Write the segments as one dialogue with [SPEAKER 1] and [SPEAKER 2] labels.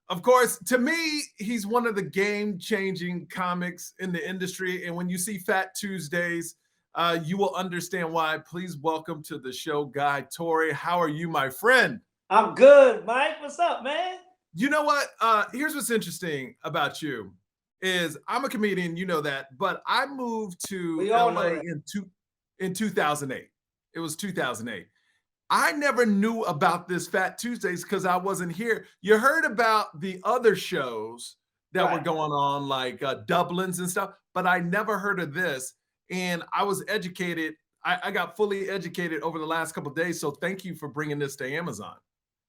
[SPEAKER 1] Of course, to me, he's one of the game-changing comics in the industry. And when you see Phat Tuesdays, you will understand why. Please welcome to the show, Guy Torry. How are you, my friend?
[SPEAKER 2] I'm good, Mike. What's up, man?
[SPEAKER 1] You know what? Here's what's interesting about you is I'm a comedian, you know that, but I moved to
[SPEAKER 2] We all know
[SPEAKER 1] LA
[SPEAKER 2] that.
[SPEAKER 1] in 2008. It was 2008. I never knew about this Phat Tuesdays because I wasn't here. You heard about the other shows that were
[SPEAKER 2] Right.
[SPEAKER 1] going on, like Dublin's and stuff, but I never heard of this. And I was educated. I got fully educated over the last couple of days. So thank you for bringing this to Amazon.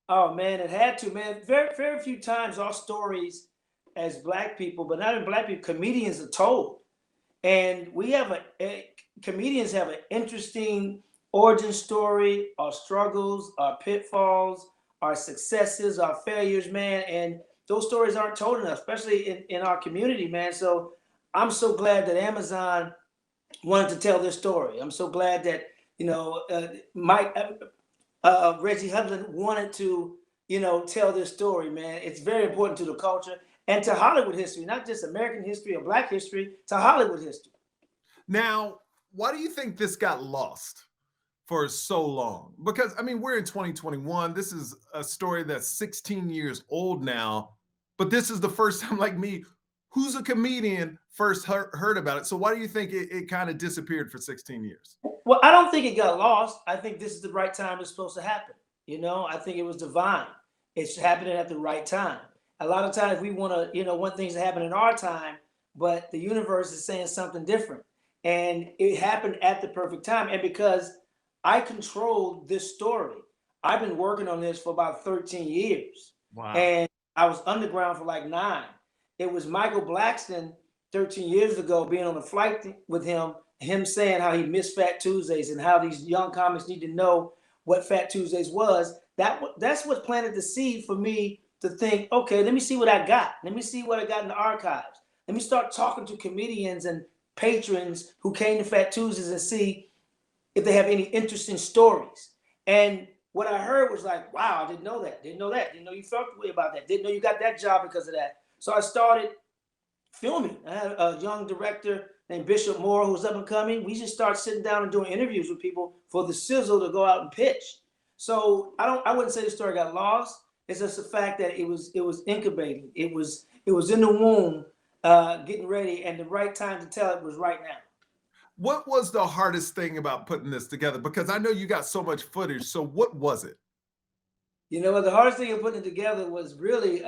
[SPEAKER 2] Oh man, it had to, man. Very, very few times our stories as black people, but not even black people, comedians are told. And we have comedians have an interesting origin story, our struggles, our pitfalls, our successes, our failures, man. And those stories aren't told enough, especially in our community, man. So I'm so glad that Amazon wanted to tell this story. I'm so glad that, Mike, Reggie Hudlin wanted to, tell this story, man. It's very important to the culture and to Hollywood history, not just American history or Black history, to Hollywood history.
[SPEAKER 1] Now, why do you think this got lost for so long? Because, I mean, we're in 2021. This is a story that's 16 years old now, but this is the first time, like me, who's a comedian, first heard about it. So why do you think it kind of disappeared for 16 years?
[SPEAKER 2] Well, I don't think it got lost. I think this is the right time it's supposed to happen. I think it was divine. It's happening at the right time. A lot of times we want things to happen in our time, but the universe is saying something different. And it happened at the perfect time. And because I controlled this story, I've been working on this for about 13 years.
[SPEAKER 1] Wow.
[SPEAKER 2] And I was underground for like 9. It was Michael Blackston 13 years ago being on a flight with him saying how he missed Phat Tuesdays and how these young comics need to know what Phat Tuesdays was. That's what planted the seed for me to think, okay, let me see what I got. Let me see what I got in the archives. Let me start talking to comedians and patrons who came to Phat Tuesdays and see if they have any interesting stories. And what I heard was like, wow, I didn't know that. Didn't know that. Didn't know you felt the way about that. Didn't know you got that job because of that. So I started filming. I had a young director named Bishop Moore who was up and coming. We just started sitting down and doing interviews with people for the sizzle to go out and pitch. So I wouldn't say the story got lost. It's just the fact that it was incubating. It was in the womb, getting ready, and the right time to tell it was right now.
[SPEAKER 1] What was the hardest thing about putting this together? Because I know you got so much footage. So what was it?
[SPEAKER 2] The hardest thing of putting it together was really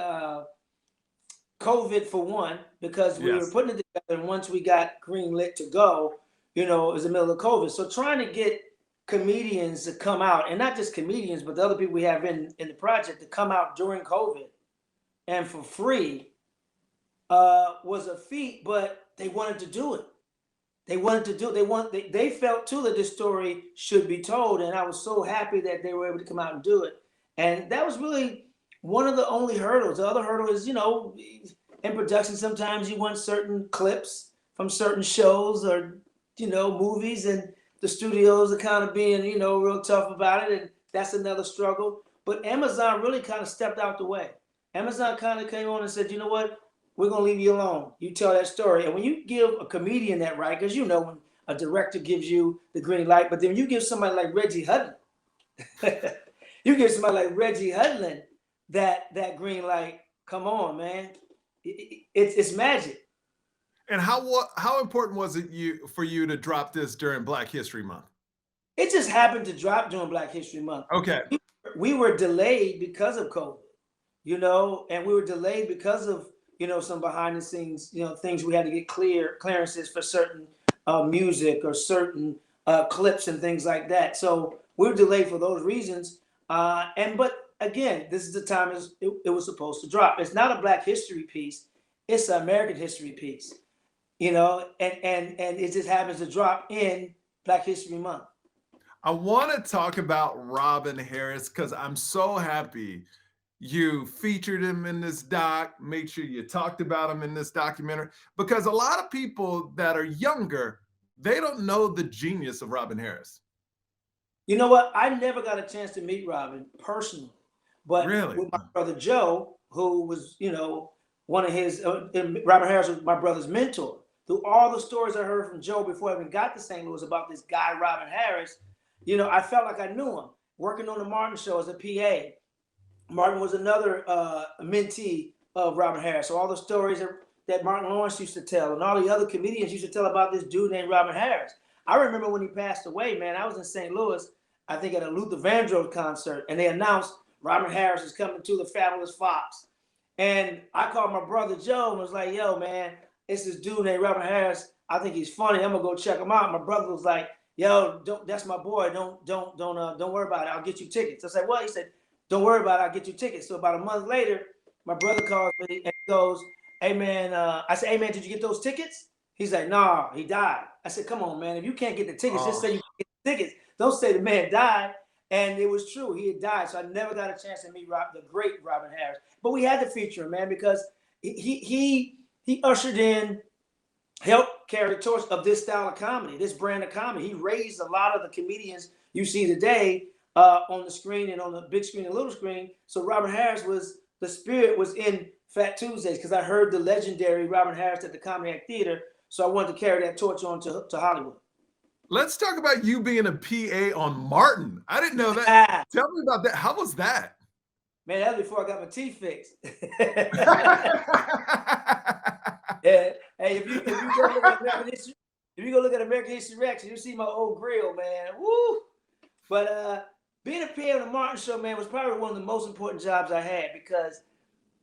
[SPEAKER 2] COVID for one, because we were putting it together, and once we got green lit to go, it was the middle of COVID. So trying to get comedians to come out, and not just comedians, but the other people we have in the project to come out during COVID and for free was a feat, but they wanted to do it. They felt too that this story should be told, and I was so happy that they were able to come out and do it. And that was really one of the only hurdles. The other hurdle is, in production, sometimes you want certain clips from certain shows or, movies, and the studios are kind of being, real tough about it. And that's another struggle. But Amazon really kind of stepped out the way. Amazon kind of came on and said, you know what? We're going to leave you alone. You tell that story. And when you give a comedian that right, because when a director gives you the green light, but then you give somebody like Reggie Hudlin, that green light, come on, man. It's magic.
[SPEAKER 1] And how important was it for you to drop this during Black History Month?
[SPEAKER 2] It just happened to drop during Black History Month.
[SPEAKER 1] Okay.
[SPEAKER 2] We were delayed because of COVID, and we were delayed because of, some behind the scenes, things we had to get clearances for certain music or certain clips and things like that. So we were delayed for those reasons. But again, this is the time it was supposed to drop. It's not a Black history piece. It's an American history piece, and it just happens to drop in Black History Month.
[SPEAKER 1] I want to talk about Robin Harris because I'm so happy you featured him in this doc, made sure you talked about him in this documentary, because a lot of people that are younger, they don't know the genius of Robin Harris.
[SPEAKER 2] You know what? I never got a chance to meet Robin personally, but
[SPEAKER 1] Really?
[SPEAKER 2] with my brother Joe, who was, one of his, Robert Harris was my brother's mentor. Through all the stories I heard from Joe before I even got to St. Louis about this guy, Robert Harris, I felt like I knew him. Working on the Martin show as a PA. Martin was another mentee of Robert Harris. So all the stories that Martin Lawrence used to tell and all the other comedians used to tell about this dude named Robert Harris. I remember when he passed away, man, I was in St. Louis, I think at a Luther Vandross concert, and they announced Robert Harris is coming to the Fabulous Fox. And I called my brother Joe and was like, yo, man, it's this dude named Robert Harris. I think he's funny. I'm gonna go check him out. My brother was like, yo, that's my boy. Don't worry about it. I'll get you tickets. I said, what? He said, don't worry about it. I'll get you tickets. So about a month later, my brother calls me and goes, hey, man, I said, hey, man, did you get those tickets? He's like, nah, he died. I said, come on, man. If you can't get the tickets, just say you can't get the tickets. Don't say the man died. And it was true. He had died. So I never got a chance to meet the great Robert Harris. But we had to feature him, man, because he ushered in, helped carry the torch of this style of comedy, this brand of comedy. He raised a lot of the comedians you see today on the screen and on the big screen and little screen. So Robert Harris the spirit was in Phat Tuesdays because I heard the legendary Robert Harris at the Comedy Act Theater. So I wanted to carry that torch on to Hollywood.
[SPEAKER 1] Let's talk about you being a PA on Martin. I didn't know that. Tell me about that. How was that?
[SPEAKER 2] Man, that was before I got my teeth fixed. Yeah. Hey, if you go look at American History X, you see my old grill, man. Woo! But being a PA on the Martin Show, man, was probably one of the most important jobs I had because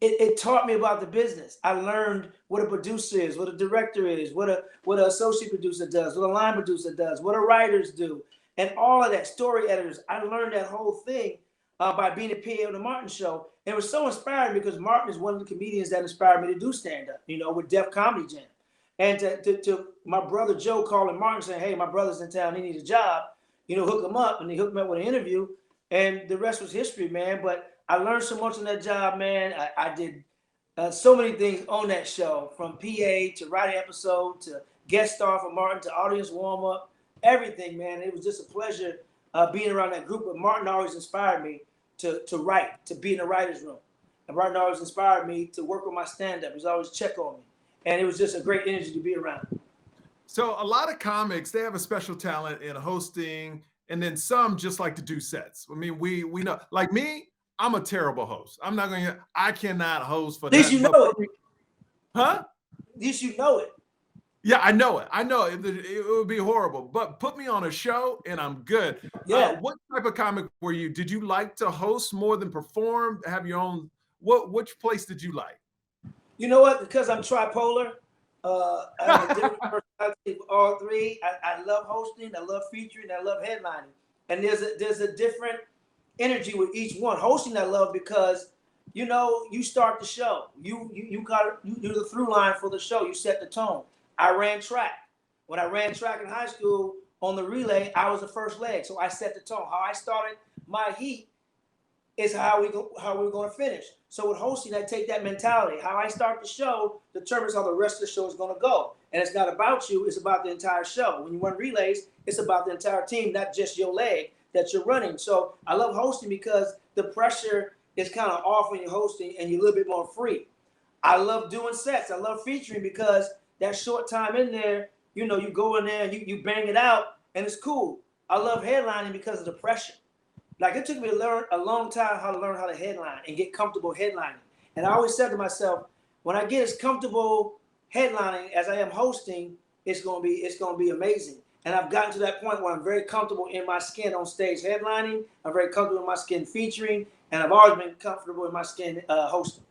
[SPEAKER 2] it taught me about the business. I learned what a producer is, what a director is, what an associate producer does, what a line producer does, what a writers do, and all of that, story editors. I learned that whole thing by being a PA on the Martin Show. And it was so inspiring because Martin is one of the comedians that inspired me to do stand-up, with Def Comedy Jam. And to my brother Joe calling Martin saying, hey, my brother's in town, he needs a job, hook him up. And he hooked me up with an interview. And the rest was history, man. But I learned so much on that job, man. I did so many things on that show, from PA to writing episode to guest star for Martin to audience warm-up, everything, man. It was just a pleasure being around that group. But Martin always inspired me to write, to be in the writer's room. And Martin always inspired me to work with my stand-up. He's always check on me. And it was just a great energy to be around.
[SPEAKER 1] So a lot of comics, they have a special talent in hosting, and then some just like to do sets. I mean, we know, like me, I'm a terrible host. I cannot host for that.
[SPEAKER 2] At least you know it.
[SPEAKER 1] Huh?
[SPEAKER 2] At least you know it.
[SPEAKER 1] Yeah, I know it. I know it. It would be horrible, but put me on a show and I'm good.
[SPEAKER 2] Yeah.
[SPEAKER 1] What type of comic were you? Did you like to host more than perform? Have your own? Which place did you like?
[SPEAKER 2] You know what? Because I'm tripolar. I have a different personality for all three. I love hosting. I love featuring. I love headlining. And there's a different energy with each one. Hosting I love because you start the show. You do the through line for the show. You set the tone. I ran track. When I ran track in high school on the relay, I was the first leg. So I set the tone. How I started my heat is how we're going to finish. So with hosting, I take that mentality. How I start the show determines how the rest of the show is going to go. And it's not about you. It's about the entire show. When you run relays, it's about the entire team, not just your leg that you're running. So I love hosting because the pressure is kind of off when you're hosting and you're a little bit more free. I love doing sets. I love featuring because that short time in there, you go in there and you bang it out and it's cool. I love headlining because of the pressure. Like it took me to learn a long time how to headline and get comfortable headlining. And I always said to myself, when I get as comfortable headlining as I am hosting, it's gonna be amazing. And I've gotten to that point where I'm very comfortable in my skin on stage headlining. I'm very comfortable in my skin featuring, and I've always been comfortable in my skin hosting.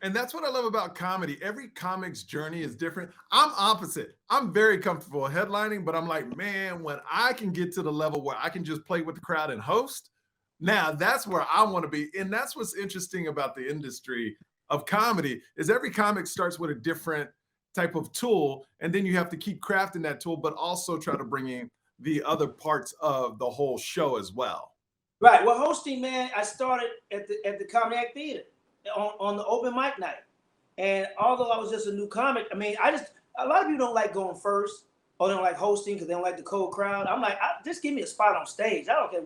[SPEAKER 1] And that's what I love about comedy. Every comic's journey is different. I'm opposite. I'm very comfortable headlining, but I'm like, man, when I can get to the level where I can just play with the crowd and host, now that's where I want to be. And that's what's interesting about the industry of comedy is every comic starts with a different type of tool, and then you have to keep crafting that tool, but also try to bring in the other parts of the whole show as well.
[SPEAKER 2] Right. Well, hosting, man, I started at the Comedy Act Theater on the open mic night. And although I was just a new comic, a lot of people don't like going first or they don't like hosting because they don't like the cold crowd. I'm like, just give me a spot on stage. I don't care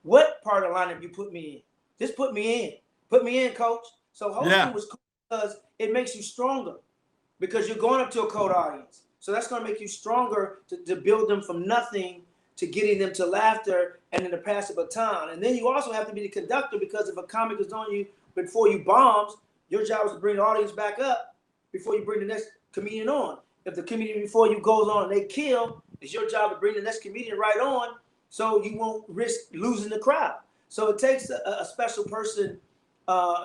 [SPEAKER 2] what part of the lineup you put me in. Just put me in. Put me in, coach. So hosting
[SPEAKER 1] Yeah.
[SPEAKER 2] was cool because it makes you stronger because you're going up to a cold audience. So that's going to make you stronger to build them from nothing to getting them to laughter and then to pass the baton. And then you also have to be the conductor because if a comic is on you before you bombs, your job is to bring the audience back up before you bring the next comedian on. If the comedian before you goes on and they kill, it's your job to bring the next comedian right on so you won't risk losing the crowd. So it takes a special person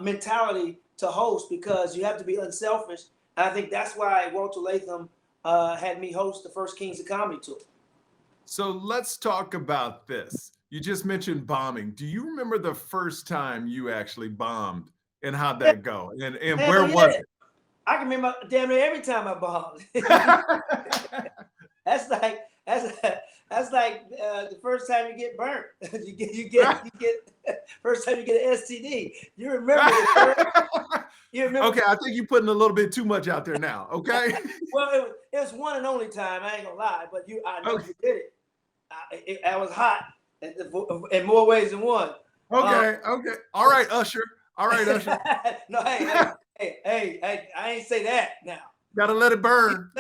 [SPEAKER 2] mentality to host because you have to be unselfish. And I think that's why Walter Latham had me host the first Kings of Comedy tour.
[SPEAKER 1] So let's talk about this. You just mentioned bombing. Do you remember the first time you actually bombed and how'd that go? And where was it?
[SPEAKER 2] I can remember damn near every time I bombed. that's like the first time you get burnt. you get first time you get an STD. You remember it. You remember?
[SPEAKER 1] Okay, I think you're putting a little bit too much out there now. Okay.
[SPEAKER 2] Well, it was one and only time. I ain't gonna lie, but I know you did it. I was hot in more ways than one.
[SPEAKER 1] Okay. All right, Usher.
[SPEAKER 2] No, hey, I ain't say that now.
[SPEAKER 1] Gotta let it burn.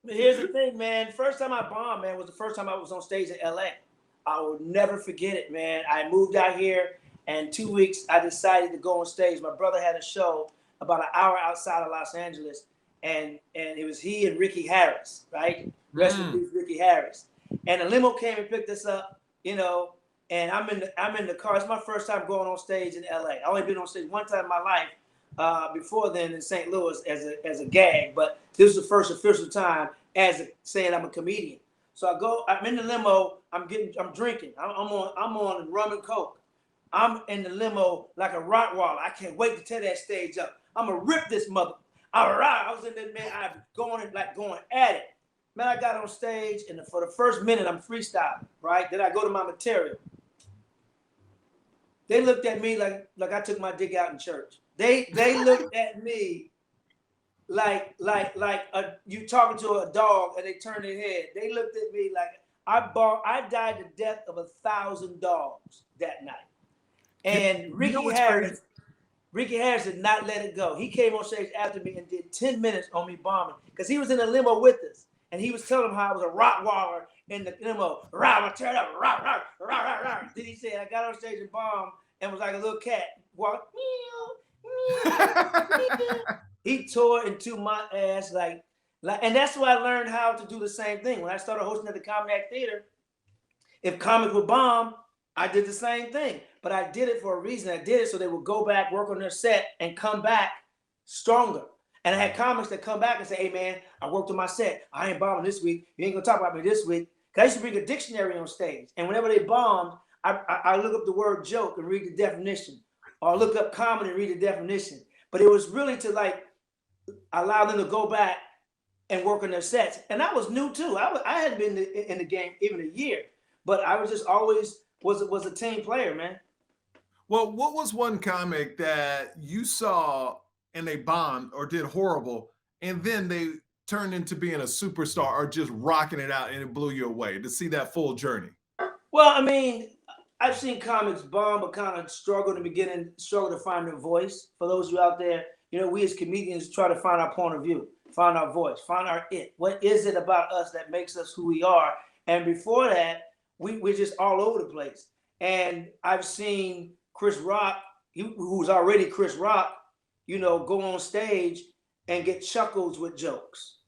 [SPEAKER 1] But
[SPEAKER 2] here's the thing, man. First time I bombed, man, was the first time I was on stage in LA. I will never forget it, man. I moved out here, and 2 weeks I decided to go on stage. My brother had a show about an hour outside of Los Angeles, and it was he and Ricky Harris, right? Rest in peace, Ricky Harris. And a limo came and picked us up, you know, and I'm in the car. It's my first time going on stage in LA. I only been on stage one time in my life before then in St. Louis as a gag, but this is the first official time saying I'm a comedian. So I'm in the limo, I'm drinking. I'm on rum and coke. I'm in the limo like a Rottweiler. I can't wait to tear that stage up. I'm gonna rip this mother. All right, I was in there, man. I'm going at it. Man, I got on stage, and for the first minute, I'm freestyling, right? Then I go to my material. They looked at me like I took my dick out in church. They looked at me like you talking to a dog, and they turned their head. They looked at me like I died the death of 1,000 dogs that night. And Ricky Harris did not let it go. He came on stage after me and did 10 minutes on me bombing because he was in the limo with us. And he was telling them how I was a Rottweiler in the limo. Rah, turn up, rah, rah, rah, rah, rah. Then he said, I got on stage and bombed and was like a little cat. Walked, meow, meow, meow. He tore into my ass like, and that's why I learned how to do the same thing. When I started hosting at the Comedy Act Theater, if comics would bomb, I did the same thing. But I did it for a reason. I did it so they would go back, work on their set, and come back stronger. And I had comics that come back and say, hey, man, I worked on my set. I ain't bombing this week. You ain't going to talk about me this week. Because I used to bring a dictionary on stage. And whenever they bombed, I look up the word joke and read the definition. Or look up comedy and read the definition. But it was really to like allow them to go back and work on their sets. And I was new too. I hadn't been in the game even a year. But I was just always was a team player, man.
[SPEAKER 1] Well, what was one comic that you saw and they bombed or did horrible, and then they turned into being a superstar or just rocking it out and it blew you away to see that full journey?
[SPEAKER 2] Well, I mean, I've seen comics bomb but kind of struggle in the beginning, struggle to find their voice. For those of you out there, you know, we as comedians try to find our point of view, find our voice, find our it. What is it about us that makes us who we are? And before that, we're just all over the place. And I've seen Chris Rock, who's already Chris Rock, you know, go on stage and get chuckles with jokes.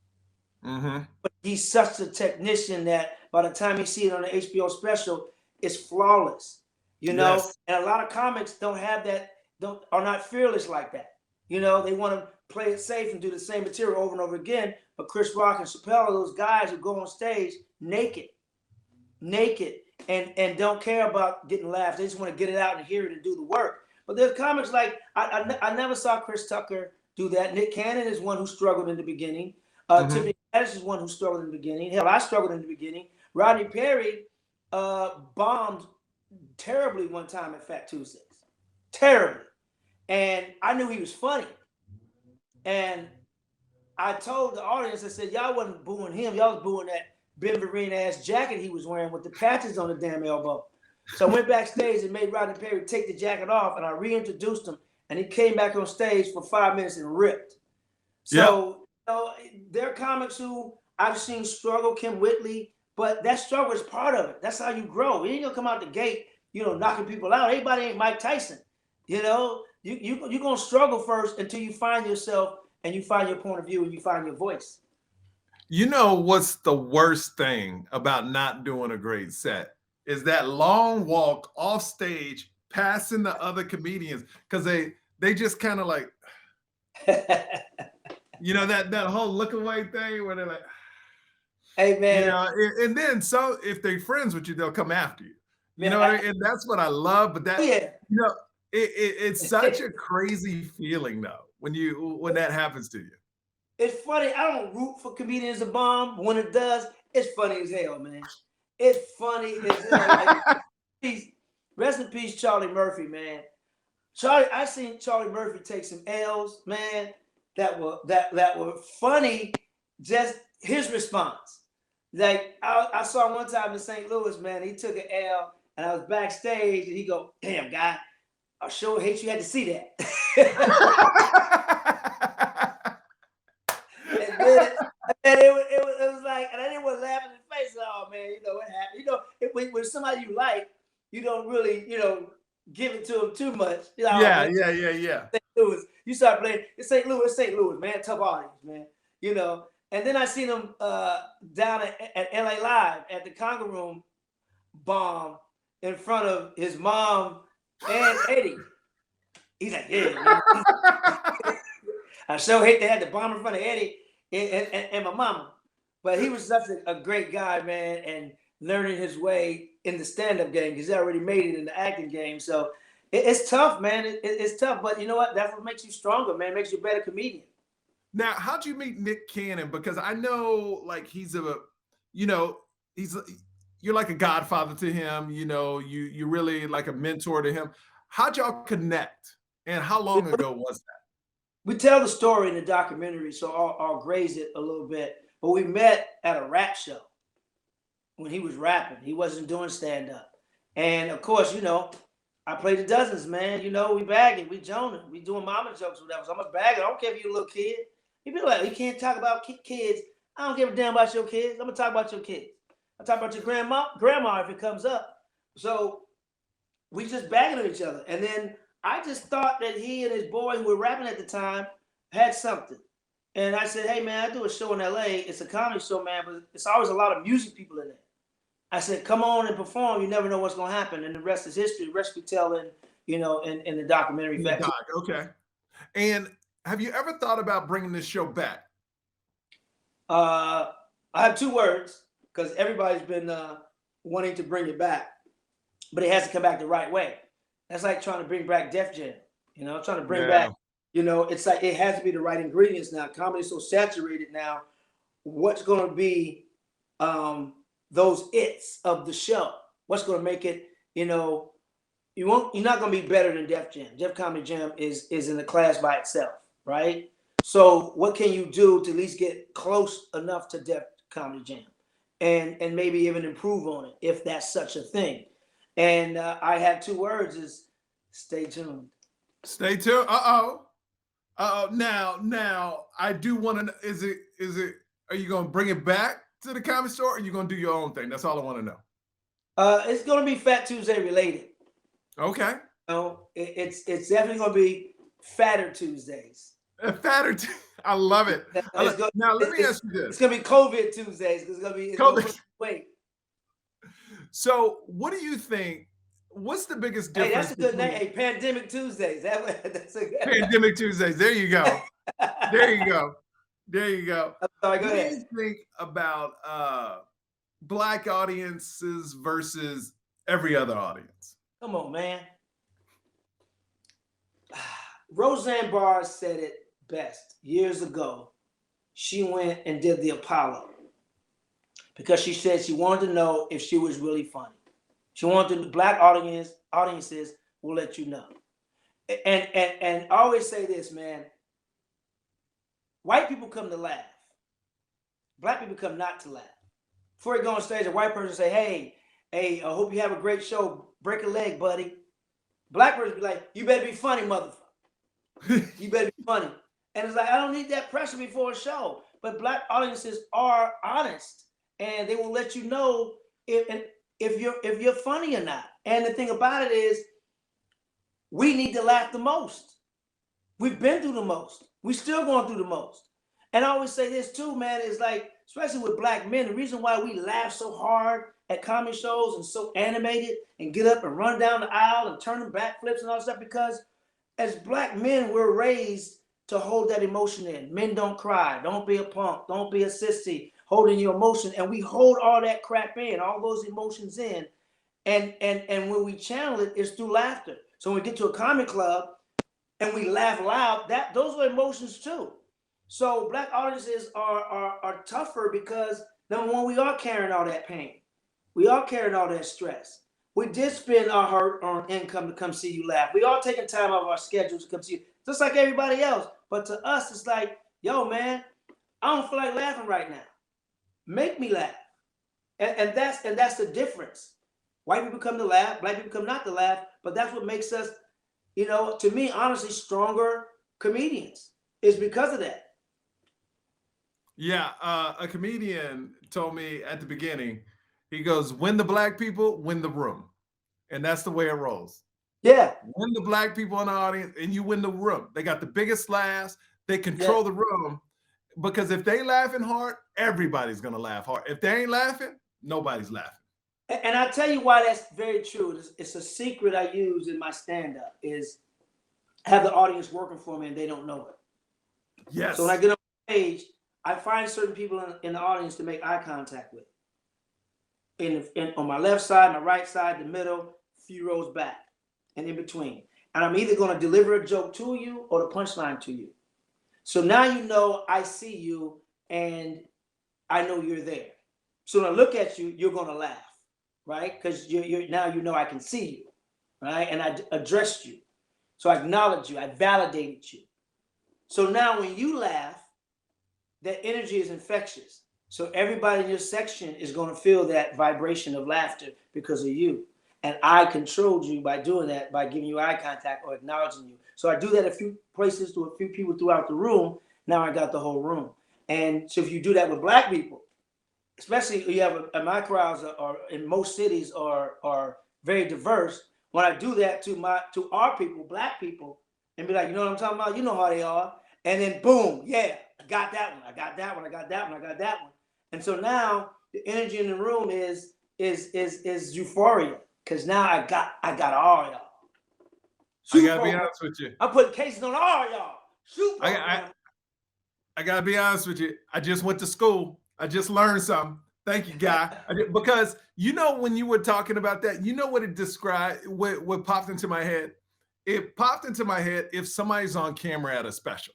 [SPEAKER 1] Mm-hmm.
[SPEAKER 2] But he's such a technician that by the time you see it on the HBO special, it's flawless, you know? Yes. And a lot of comics don't have that, are not fearless like that. You know, they want to play it safe and do the same material over and over again. But Chris Rock and Chappelle are those guys who go on stage naked, and don't care about getting laughs. They just want to get it out and hear it and do the work. But there's comics like, I never saw Chris Tucker do that. Nick Cannon is one who struggled in the beginning. Tiffany Haddish is one who struggled in the beginning. Hell, I struggled in the beginning. Rodney Perry bombed terribly one time at Phat Tuesdays. Terribly. And I knew he was funny. And I told the audience, I said, y'all wasn't booing him. Y'all was booing that Ben Vereen ass jacket he was wearing with the patches on the damn elbow. So I went backstage and made Rodney Perry take the jacket off, and I reintroduced him, and he came back on stage for 5 minutes and ripped.
[SPEAKER 1] Yep.
[SPEAKER 2] So there are comics who I've seen struggle, Kim Whitley, but that struggle is part of it. That's how you grow. You ain't gonna come out the gate, knocking people out. Everybody ain't Mike Tyson. You're gonna struggle first until you find yourself and you find your point of view and you find your voice.
[SPEAKER 1] You know what's the worst thing about not doing a great set is that long walk off stage, passing the other comedians, because they just kind of like, that whole look away thing where they're like,
[SPEAKER 2] hey man,
[SPEAKER 1] and then so if they're friends with you, they'll come after you. You
[SPEAKER 2] man,
[SPEAKER 1] know what I mean? And that's what I love. But that,
[SPEAKER 2] yeah.
[SPEAKER 1] it's such a crazy feeling though when that happens to you.
[SPEAKER 2] It's funny. I don't root for comedians to bomb, but when it does, it's funny as hell, man. It's funny as hell. Rest in peace, Charlie Murphy, man. I seen Charlie Murphy take some L's, man, that were funny. Just his response. Like I saw one time in St. Louis, man, he took an L, and I was backstage, and he go, "Damn, guy, I sure hate you had to see that." And it was like, and I didn't want to laugh in his face. Oh man, what happened? When somebody you like, you don't really, give it to them too much.
[SPEAKER 1] Yeah.
[SPEAKER 2] St. Louis, you start playing. It's St. Louis, man, tough audience, man. And then I seen him down at LA Live at the Conga Room bomb in front of his mom and Eddie. He's like, yeah, man. I so hate they had the bomb in front of Eddie and my mama. But he was such a great guy, man, and learning his way in the stand-up game because he already made it in the acting game. So it's tough, man. It's tough. But you know what? That's what makes you stronger, man. It makes you a better comedian.
[SPEAKER 1] Now, how'd you meet Nick Cannon? Because I know, like, you're like a godfather to him. You really like a mentor to him. How'd y'all connect? And how long ago was that?
[SPEAKER 2] We tell the story in the documentary, so I'll graze it a little bit. But we met at a rap show when he was rapping. He wasn't doing stand-up. And of course, I played the dozens, man. We bagging, we joning, we doing mama jokes, whatever. So I'm a bagger. I don't care if you're a little kid. People are like, you can't talk about kids. I don't give a damn about your kids. I'm gonna talk about your kids. I talk about your grandma if it comes up. So we just bagging at each other. And then I just thought that he and his boy who were rapping at the time had something. And I said, hey man, I do a show in LA. It's a comedy show, man, but it's always a lot of music people in it. I said, come on and perform. You never know what's gonna happen. And the rest is history. The rest we tell in the documentary.
[SPEAKER 1] Okay. And have you ever thought about bringing this show back?
[SPEAKER 2] I have two words because everybody's been wanting to bring it back, but it has to come back the right way. That's like trying to bring back Def Jam, trying to bring back, it's like it has to be the right ingredients now. Comedy's so saturated now. What's going to be those its of the show? What's going to make it, you're not going to be better than Def Jam. Def Comedy Jam is in a class by itself, right? So what can you do to at least get close enough to Def Comedy Jam and maybe even improve on it if that's such a thing? And I have two words: is stay tuned.
[SPEAKER 1] Stay tuned. Now I do want to know: is it? Are you going to bring it back to the Comedy Store, or are you going to do your own thing? That's all I want to know.
[SPEAKER 2] It's going to be Phat Tuesday related.
[SPEAKER 1] Okay.
[SPEAKER 2] It's definitely going to be Fatter Tuesdays.
[SPEAKER 1] I love it. Now let me ask you this:
[SPEAKER 2] it's going to be COVID Tuesdays. It's going to be COVID. Wait.
[SPEAKER 1] So, what do you think? What's the biggest difference?
[SPEAKER 2] Hey, that's a good name. Hey, Pandemic Tuesdays. That's a good
[SPEAKER 1] Pandemic Tuesdays. There you go. There you go.
[SPEAKER 2] Sorry, go ahead.
[SPEAKER 1] What do you think about Black audiences versus every other audience?
[SPEAKER 2] Come on, man. Roseanne Barr said it best years ago. She went and did the Apollo because she said she wanted to know if she was really funny. She wanted the Black audiences will let you know. And I always say this, man. White people come to laugh. Black people come not to laugh. Before you go on stage, a white person say, hey, hey, I hope you have a great show. Break a leg, buddy. Black person be like, you better be funny, motherfucker. You better be funny. And it's like, I don't need that pressure before a show. But black audiences are honest, and they will let you know if you're funny or not. And the thing about it is, we need to laugh the most. We've been through the most. We're still going through the most. And I always say this too, man, is like, especially with black men, the reason why we laugh so hard at comedy shows and so animated and get up and run down the aisle and turn them backflips and all that stuff, because as black men, we're raised to hold that emotion in. Men don't cry. Don't be a punk. Don't be a sissy. Holding your emotion. And we hold all that crap in, all those emotions in. And when we channel it, it's through laughter. So when we get to a comedy club and we laugh loud, those are emotions too. So black audiences are tougher because, number one, we are carrying all that pain. We are carrying all that stress. We did spend our hard-earned income to come see you laugh. We are taking time out of our schedule to come see you, just like everybody else. But to us, it's like, yo, man, I don't feel like laughing right now. Make me laugh. And that's the difference. White people come to laugh, black people come not to laugh, but that's what makes us, to me, honestly, stronger comedians. It's because of that.
[SPEAKER 1] Yeah, a comedian told me at the beginning, he goes, win the black people, win the room. And that's the way it rolls.
[SPEAKER 2] Yeah.
[SPEAKER 1] Win the black people in the audience and you win the room. They got the biggest laughs. They control the room, because if they laughing hard, everybody's going to laugh hard. If they ain't laughing, nobody's laughing.
[SPEAKER 2] And I'll tell you why that's very true. It's a secret I use in my stand-up, is have the audience working for me and they don't know it.
[SPEAKER 1] Yes.
[SPEAKER 2] So when I get on stage, I find certain people in the audience to make eye contact with. On my left side, my right side, the middle, a few rows back, and in between. And I'm either going to deliver a joke to you or the punchline to you. So now you know I see you and I know you're there. So when I look at you, you're going to laugh, right? Because you're now you know I can see you, right? And I addressed you. So I acknowledged you. I validated you. So now when you laugh, that energy is infectious. So everybody in your section is going to feel that vibration of laughter because of you. And I controlled you by doing that, by giving you eye contact or acknowledging you. So I do that a few places to a few people throughout the room. Now I got the whole room. And so if you do that with black people, especially you have my crowds are in most cities are very diverse. When I do that to our people, black people, and be like, you know what I'm talking about? You know how they are. And then boom, yeah, I got that one. I got that one. I got that one. I got that one. And so now the energy in the room is euphoria, because now I got all y'all.
[SPEAKER 1] I gotta be honest with you.
[SPEAKER 2] I'm putting cases on all y'all.
[SPEAKER 1] I gotta be honest with you. I just went to school. I just learned something. Thank you, Guy. Because when you were talking about that, what it described, what popped into my head. It popped into my head if somebody's on camera at a special.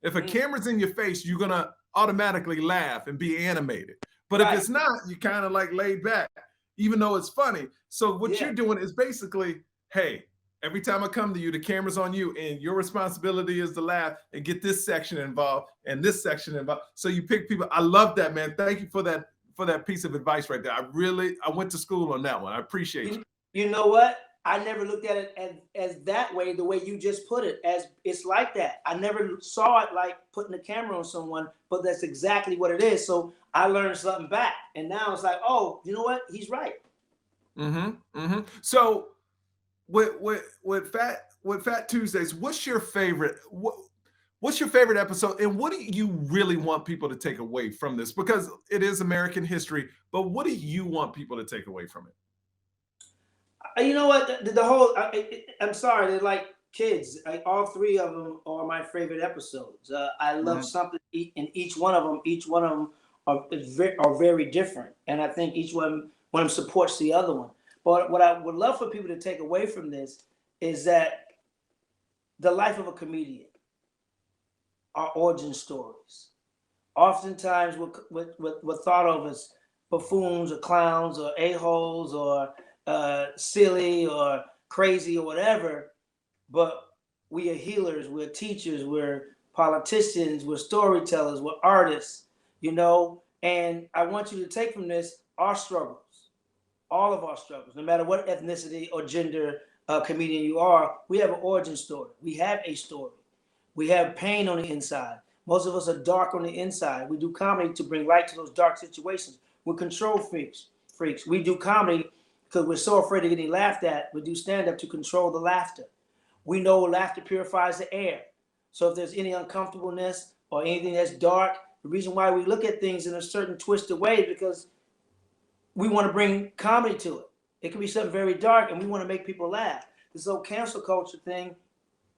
[SPEAKER 1] If a camera's in your face, you're gonna automatically laugh and be animated. But if it's not, you kind of like laid back, even though it's funny. So what you're doing is basically, hey, every time I come to you, the camera's on you, and your responsibility is to laugh and get this section involved and this section involved. So you pick people. I love that, man. Thank you for that piece of advice right there. I went to school on that one. I appreciate you.
[SPEAKER 2] You know what? I never looked at it as that way, the way you just put it, as it's like that. I never saw it like putting the camera on someone, but that's exactly what it is. So I learned something back. And now it's like, oh, you know what? He's right.
[SPEAKER 1] So with Phat Tuesdays, what's your favorite episode, and what do you really want people to take away from this? Because it is American history, but what do you want people to take away from it?
[SPEAKER 2] You know what? The whole, I'm sorry, they're like kids. All three of them are my favorite episodes. I love something in each one of them. Each one of them are very different. And I think each one of them supports the other one. But what I would love for people to take away from this is that the life of a comedian, our origin stories, oftentimes we're thought of as buffoons or clowns or a-holes or silly or crazy or whatever, but we are healers, we're teachers, we're politicians, we're storytellers, we're artists, and I want you to take from this our struggles, all of our struggles, no matter what ethnicity or gender comedian you are, we have an origin story. We have a story. We have pain on the inside. Most of us are dark on the inside. We do comedy to bring light to those dark situations. We're control freaks. We do comedy because we're so afraid of getting laughed at. We do stand-up to control the laughter. We know laughter purifies the air. So if there's any uncomfortableness or anything that's dark, the reason why we look at things in a certain twisted way is because we want to bring comedy to it. It can be something very dark, and we want to make people laugh. This whole cancel culture thing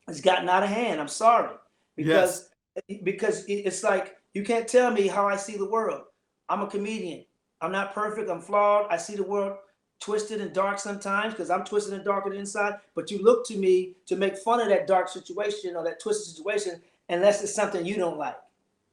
[SPEAKER 2] has gotten out of hand. I'm sorry, because it's like you can't tell me how I see the world. I'm a comedian. I'm not perfect. I'm flawed. I see the world twisted and dark sometimes because I'm twisted and dark on the inside. But you look to me to make fun of that dark situation or that twisted situation unless it's something you don't like.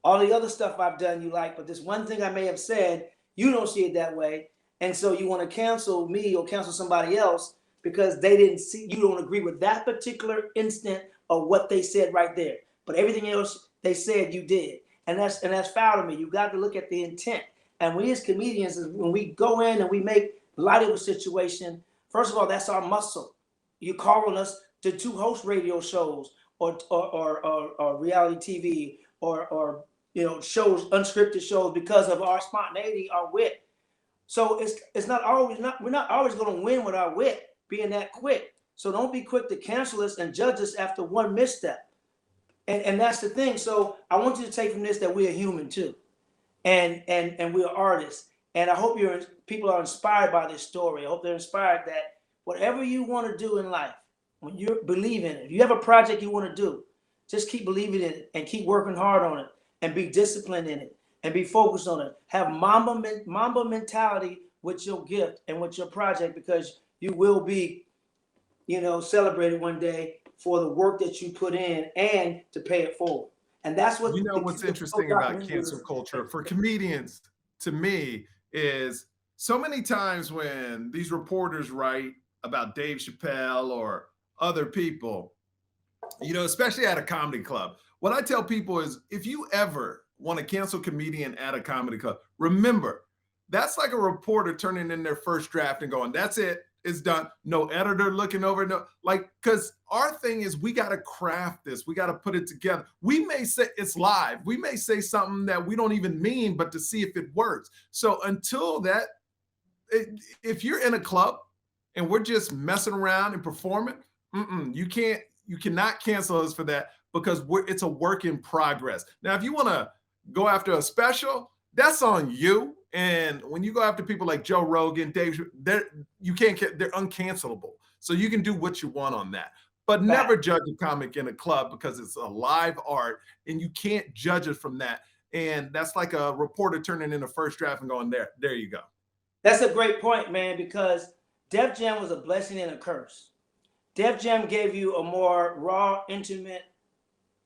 [SPEAKER 2] All the other stuff I've done you like, but this one thing I may have said, you don't see it that way. And so you want to cancel me or cancel somebody else because they didn't see, you don't agree with that particular instant of what they said right there. But everything else they said you did. And that's foul to me. You got to look at the intent. And we as comedians, when we go in and we make light of a situation, first of all, that's our muscle. You calling us to do host radio shows or reality TV or shows, unscripted shows because of our spontaneity, our wit. So it's not always we're not always going to win with our wit being that quick. So don't be quick to cancel us and judge us after one misstep. And that's the thing. So I want you to take from this that we're human too, and we're artists. And I hope people are inspired by this story. I hope they're inspired that whatever you want to do in life, when you believe in it, if you have a project you want to do, just keep believing in it and keep working hard on it and be disciplined in it and be focused on it. Have Mamba mentality with your gift and with your project, because you will be, celebrated one day for the work that you put in and to pay it forward. And that's what
[SPEAKER 1] what's interesting about cancel culture for comedians to me is so many times when these reporters write about Dave Chappelle or other people, especially at a comedy club, what I tell people is if you ever want to cancel comedian at a comedy club, remember, that's like a reporter turning in their first draft and going, that's it, it's done. No editor looking over, because our thing is we got to craft this. We got to put it together. We may say it's live. We may say something that we don't even mean, but to see if it works. So until that, if you're in a club and we're just messing around and performing, you cannot cancel us for that because it's a work in progress. Now, if you want to go after a special, that's on you. And when you go after people like Joe Rogan, Dave, they're uncancelable. So you can do what you want on that. But never judge a comic in a club because it's a live art and you can't judge it from that. And that's like a reporter turning in a first draft and going, there you go.
[SPEAKER 2] That's a great point, man, because Def Jam was a blessing and a curse. Def Jam gave you a more raw, intimate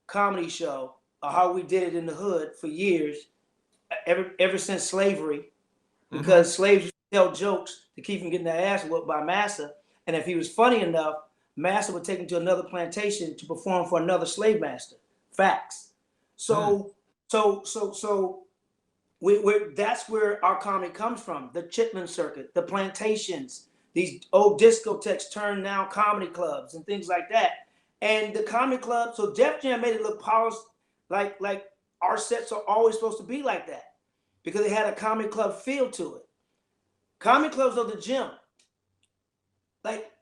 [SPEAKER 2] comedy show of how we did it in the hood for years, ever since slavery, because slaves used to tell jokes to keep from getting their ass whooped by Massa. And if he was funny enough, Massa would take him to another plantation to perform for another slave master. Facts. So that's where our comedy comes from. The Chitlin Circuit, the plantations, these old discotheques turned now comedy clubs and things like that. And the comedy club, so Def Jam made it look polished, like our sets are always supposed to be like that because it had a comedy club feel to it. Comedy clubs are the gym. Like,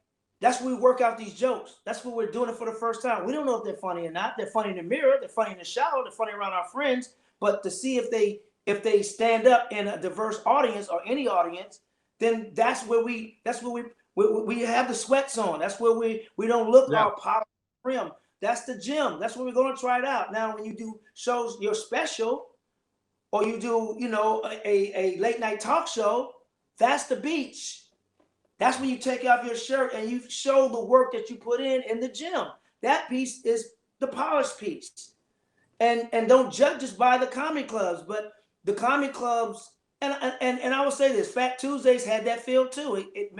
[SPEAKER 2] that's where we work out these jokes. That's where we're doing it for the first time. We don't know if they're funny or not. They're funny in the mirror. They're funny in the shower. They're funny around our friends. But to see if they stand up in a diverse audience or any audience, then that's where we have the sweats on. That's where we don't look all polished rim. That's the gym. That's where we're going to try it out. Now, when you do shows, your special, or you do, a late night talk show, that's the beach. That's when you take off your shirt and you show the work that you put in the gym. That piece is the polished piece. And don't judge us by the comedy clubs, but the comedy clubs, and I will say this, Phat Tuesdays had that feel too. It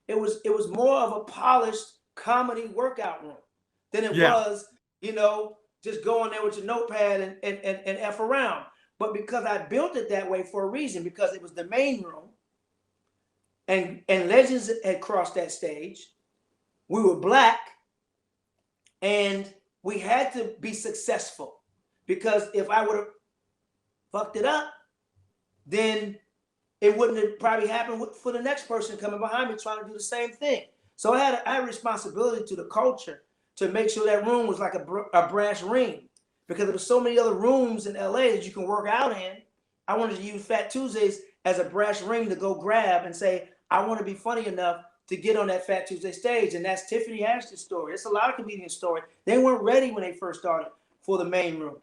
[SPEAKER 2] was more of a polished comedy workout room than it was, just going there with your notepad and F around. But because I built it that way for a reason, because it was the main room, and legends had crossed that stage. We were black, and we had to be successful, because if I would have fucked it up, then it wouldn't have probably happened for the next person coming behind me trying to do the same thing. So I had a responsibility to the culture to make sure that room was like a brass ring, because there were so many other rooms in LA that you can work out in. I wanted to use Phat Tuesdays as a brass ring to go grab and say, I want to be funny enough to get on that Phat Tuesday stage. And that's Tiffany Hash's story. It's a lot of comedian story. They weren't ready when they first started for the main room.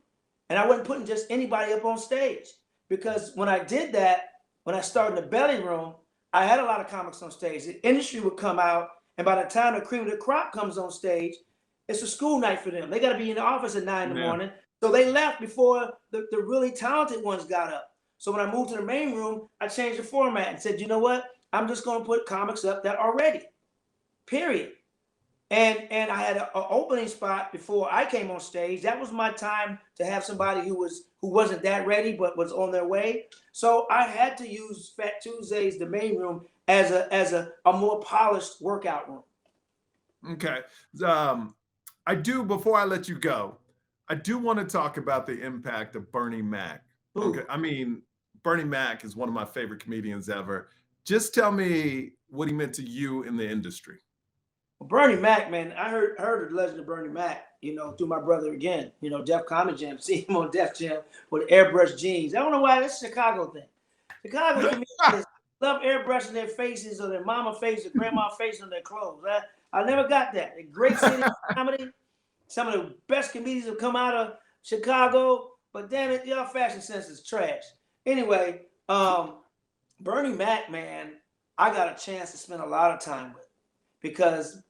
[SPEAKER 2] And I wasn't putting just anybody up on stage, because when I did that, when I started in the belly room, I had a lot of comics on stage. The industry would come out, and by the time the cream of the crop comes on stage, it's a school night for them. They got to be in the office at 9 in the morning. So they left before the really talented ones got up. So when I moved to the main room, I changed the format and said, you know what? I'm just going to put comics up that are ready, period. And I had an opening spot before I came on stage. That was my time to have somebody who wasn't that ready but was on their way. So I had to use Phat Tuesdays, the main room, as a more polished workout room.
[SPEAKER 1] Okay. Before I let you go, I do want to talk about the impact of Bernie Mac.
[SPEAKER 2] Ooh.
[SPEAKER 1] Okay. I mean, Bernie Mac is one of my favorite comedians ever. Just tell me what he meant to you in the industry.
[SPEAKER 2] Well, Bernie Mac, man, I heard the legend of Bernie Mac, through my brother again, Def Comedy Jam. See him on Def Jam with airbrush jeans. I don't know why, that's a Chicago thing. Chicago comedians love airbrushing their faces or their mama face or grandma face on their clothes. I never got that. A great city comedy. Some of the best comedians have come out of Chicago, but damn it, y'all fashion sense is trash. Anyway, Bernie Mac, man, I got a chance to spend a lot of time with, because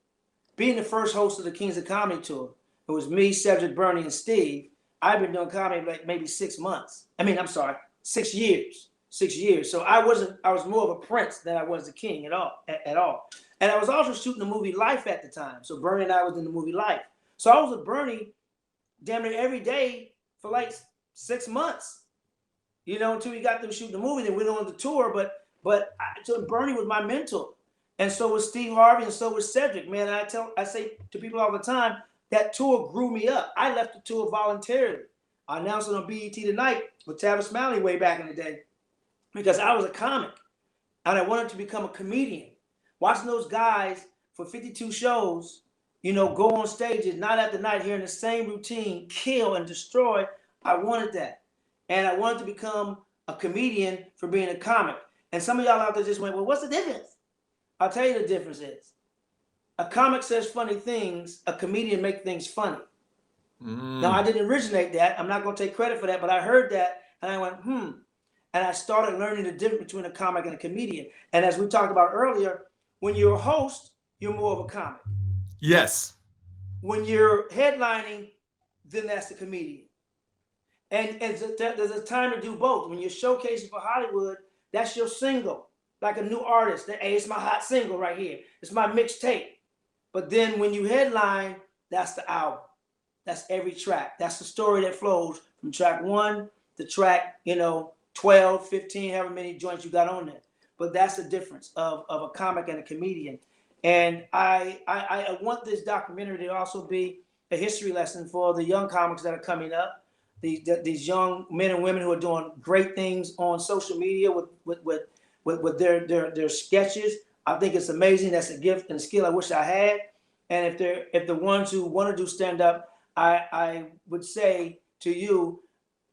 [SPEAKER 2] being the first host of the Kings of Comedy Tour, it was me, Cedric, Bernie, and Steve. I've been doing comedy like maybe 6 months. 6 years. 6 years. So I was more of a prince than I was the king at all. And I was also shooting the movie Life at the time. So Bernie and I was in the movie Life. So I was with Bernie damn near every day for like 6 months, until we got through shooting the movie. Then we went on the tour, so Bernie was my mentor. And so was Steve Harvey, and so was Cedric. Man, I say to people all the time, that tour grew me up. I left the tour voluntarily. I announced it on BET Tonight with Tavis Smiley way back in the day, because I was a comic and I wanted to become a comedian. Watching those guys for 52 shows, go on stages night after night, hearing the same routine, kill and destroy. I wanted that. And I wanted to become a comedian for being a comic. And some of y'all out there just went, well, what's the difference? I'll tell you the difference is. A comic says funny things, a comedian makes things funny. Now, I didn't originate that. I'm not going to take credit for that, but I heard that and I went, And I started learning the difference between a comic and a comedian. And as we talked about earlier, when you're a host, you're more of a comic.
[SPEAKER 1] Yes.
[SPEAKER 2] When you're headlining, then that's the comedian. And there's a time to do both. When you're showcasing for Hollywood, that's your single. Like a new artist, hey, it's my hot single right here. It's my mixtape. But then when you headline, that's the album. That's every track. That's the story that flows from track 1 to track, 12, 15, however many joints you got on there. But that's the difference of a comic and a comedian. And I want this documentary to also be a history lesson for the young comics that are coming up. These young men and women who are doing great things on social media with their sketches. I think it's amazing. That's a gift and a skill I wish I had. And if the ones who want to do stand-up, I would say to you,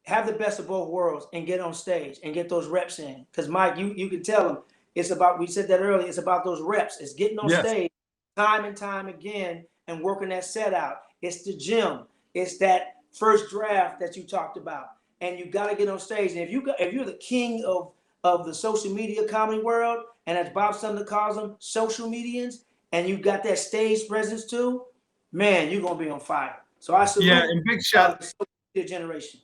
[SPEAKER 2] have the best of both worlds and get on stage and get those reps in. Because Mike, you can tell them it's about, we said that earlier, it's about those reps. It's getting on stage time and time again and working that set out. It's the gym. It's that first draft that you talked about. And you got to get on stage. And if you're the king of the social media comedy world, and as Bob Sumner calls them, social medians, and you got that stage presence too, man, you're gonna be on fire. So I salute
[SPEAKER 1] and big shout
[SPEAKER 2] the social media generation.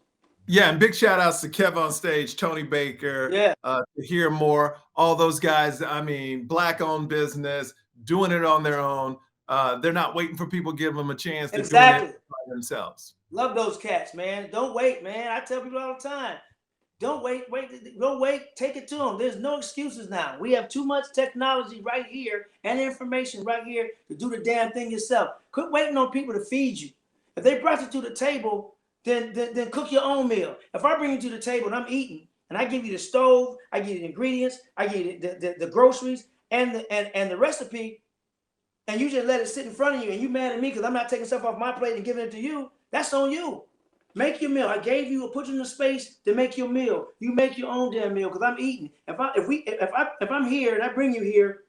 [SPEAKER 1] Yeah, and big shout outs to Kev on Stage, Tony Baker, to Hear More, all those guys. I mean, Black-owned business, doing it on their own. They're not waiting for people to give them a chance. They're doing it by themselves.
[SPEAKER 2] Love those cats, man. Don't wait, man. I tell people all the time, Don't wait, don't wait, take it to them. There's no excuses now. We have too much technology right here and information right here to do the damn thing yourself. Quit waiting on people to feed you. If they brought you to the table, then cook your own meal. If I bring you to the table and I'm eating, and I give you the stove, I give you the ingredients, I give you the groceries and the recipe, and you just let it sit in front of you, and you mad at me because I'm not taking stuff off my plate and giving it to you, that's on you. Make your meal. I gave you, put you in a space to make your meal. You make your own damn meal because I'm eating. If I'm here and I bring you here,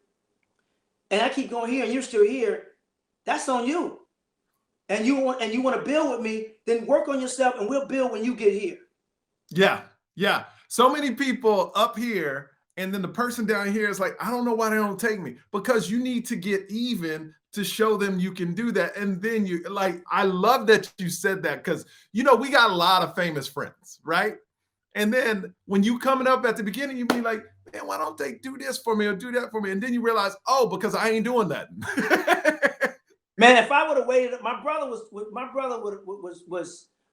[SPEAKER 2] and I keep going here and you're still here, that's on you. And you want to build with me, then work on yourself, and we'll build when you get here.
[SPEAKER 1] Yeah, yeah. So many people up here, and then the person down here is like, I don't know why they don't take me, because you need to get even to show them you can do that. And then you like, I love that you said that, because we got a lot of famous friends, right? And then when you coming up at the beginning, you be like, man, why don't they do this for me or do that for me? And then you realize, oh, because I ain't doing that.
[SPEAKER 2] Man, if I would have waited, my brother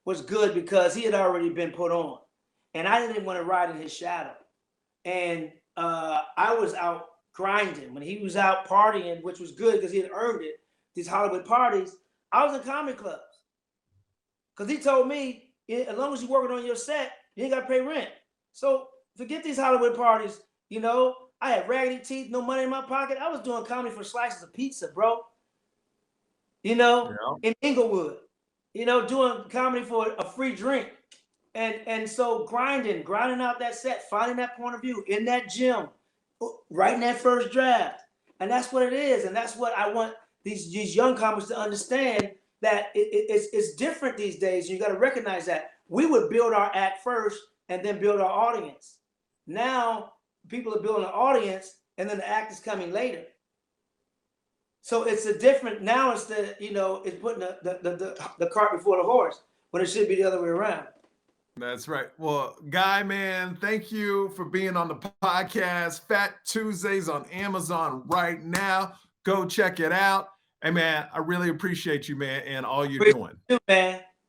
[SPEAKER 2] was good because he had already been put on, and I didn't want to ride in his shadow. And I was out grinding when he was out partying, which was good because he had earned it. These Hollywood parties, I was in comedy clubs because he told me, as long as you're working on your set, you ain't got to pay rent. So forget these Hollywood parties. I had raggedy teeth, no money in my pocket. I was doing comedy for slices of pizza, bro.
[SPEAKER 1] Yeah.
[SPEAKER 2] In Inglewood, doing comedy for a free drink. And so grinding out that set, finding that point of view in that gym, writing that first draft. And that's what it is. And that's what I want these young comics to understand, that it's different these days. You got to recognize that. We would build our act first and then build our audience. Now people are building an audience and then the act is coming later. So it's a different, now it's it's putting the cart before the horse when it should be the other way around.
[SPEAKER 1] That's right. Well, Guy, man, thank you for being on the podcast. Phat Tuesdays on Amazon right now. Go check it out. Hey, man, I really appreciate you, man, and all you're doing.
[SPEAKER 2] You, man.